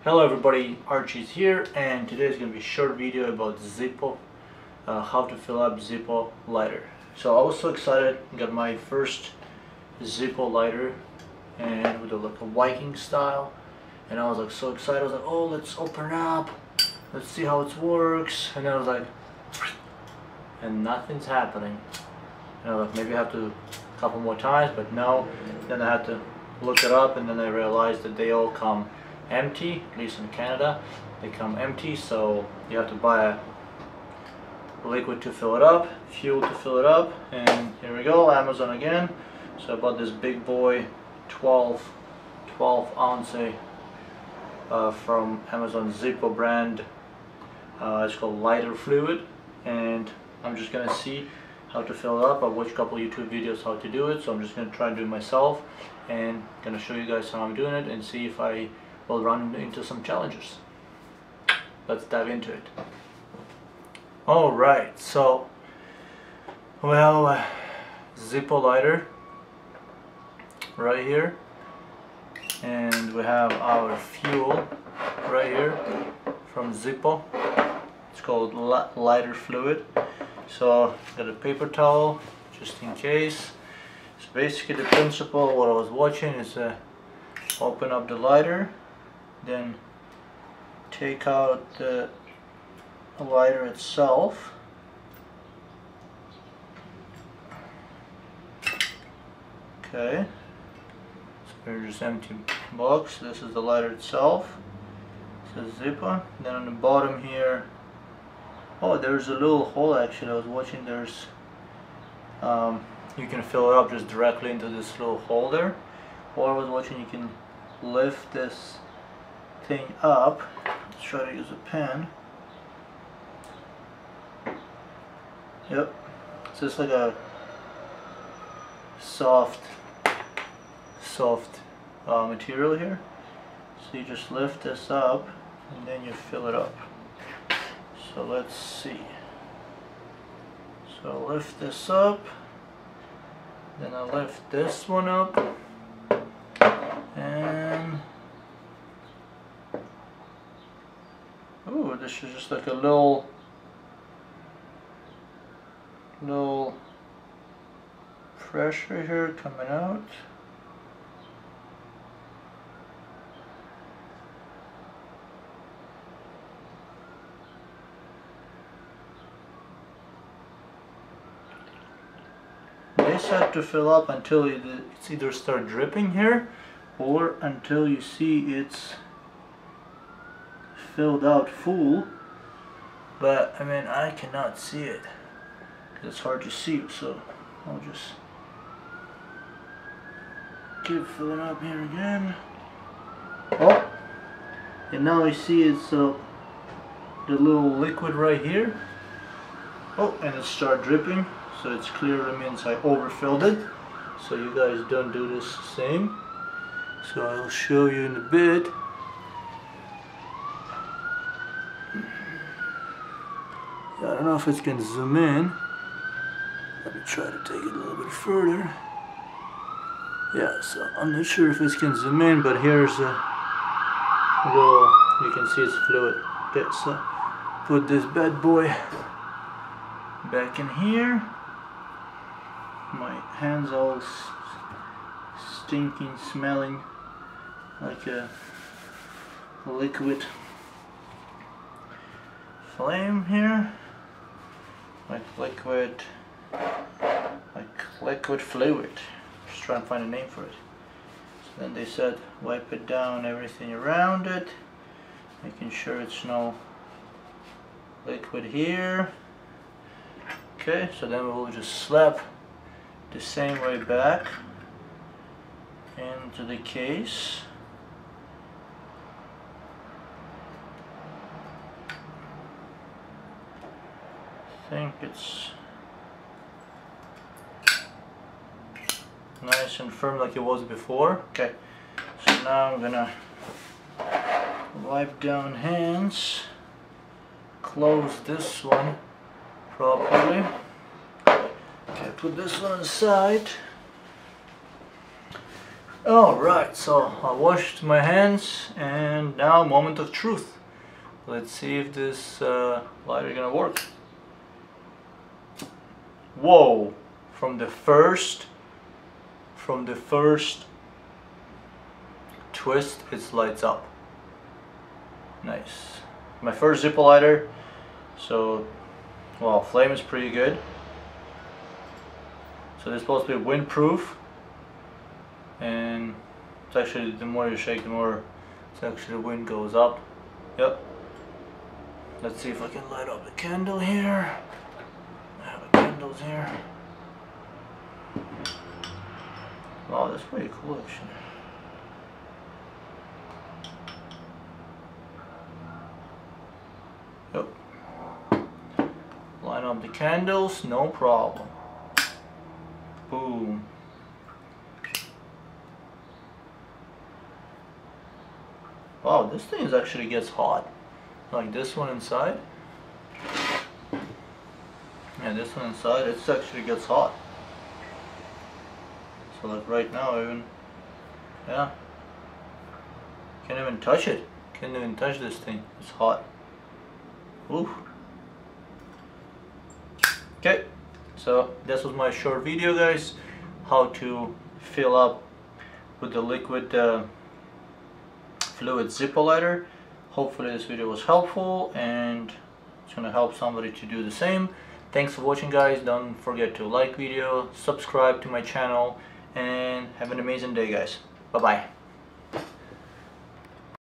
Hello everybody, Archie's here, and today is going to be a short video about Zippo, how to fill up Zippo lighter. So I was so excited, got my first Zippo lighter, and with like a Viking style, and I was like so excited. I was like, oh, let's open it up, let's see how it works, and then I was like, and nothing's happening. And I was like, maybe I have to a couple more times, but no. Then I had to look it up, and then I realized that they all come empty, at least in Canada they come empty, so you have to buy a liquid to fill it up, fuel to fill it up. And here we go, Amazon again. So I bought this big boy 12 ounce from Amazon Zippo brand. It's called lighter fluid, and I'm just gonna see how to fill it up. I've watched a couple YouTube videos how to do it, so I'm just gonna try and do it myself and gonna show you guys how I'm doing it and see if I will run into some challenges. Let's dive into it. Alright, so well, Zippo lighter right here, and we have our fuel right here from Zippo. It's called lighter fluid. So got a paper towel just in case. So basically the principle what I was watching is open up the lighter, then take out the lighter itself. Okay, so there's just empty box. This is the lighter itself. It says Zippo. Then on the bottom here, oh, there's a little hole actually. I was watching. There's you can fill it up just directly into this little hole there. Or I was watching, you can lift this thing up. Let's try to use a pen. Yep, it's just like a soft material here. So you just lift this up and then you fill it up. So let's see. So lift this up, then I lift this one up, and oh, this is just like a little pressure here coming out. They said to fill up until it's either start dripping here or until you see it's filled out full, but I mean I cannot see it because it's hard to see, so I'll just keep filling up here again. Oh, and now I see it's the little liquid right here. Oh, and it started dripping, so it's clearly means I overfilled it. So you guys don't do this same. So I'll show you in a bit. I don't know if it can zoom in. Let me try to take it a little bit further. Yeah, so I'm not sure if it can zoom in, but here's a little, you can see it's fluid. Okay, so put this bad boy back in here. My hands all stinking, smelling like a liquid flame here, like liquid fluid. Just trying to find a name for it. So then they said wipe it down, everything around it, making sure it's no liquid here. Okay, so then we'll just slap the same way back into the case. I think it's nice and firm like it was before. Okay, so now I'm gonna wipe down hands, close this one properly. Okay, put this one aside. Alright, so I washed my hands and now moment of truth. Let's see if this lighter is gonna work. Whoa! From the first twist, it lights up. Nice. My first Zippo lighter. So, well, flame is pretty good. So this is supposed to be windproof. And it's actually, the more you shake, the more it's actually the wind goes up. Yep. Let's see if I can light up the candle here. I have the candles here. Wow, that's pretty cool actually. Yep. Line up the candles, no problem. Boom. Wow, this thing actually gets hot. Like this one inside. And this one inside, it actually gets hot. So like right now even, yeah. Can't even touch it. Can't even touch this thing. It's hot. Oof. Okay, so this was my short video, guys. How to fill up with the liquid fluid Zippo lighter. Hopefully this video was helpful and it's gonna help somebody to do the same. Thanks for watching, guys. Don't forget to like video, subscribe to my channel, and have an amazing day, guys. Bye bye.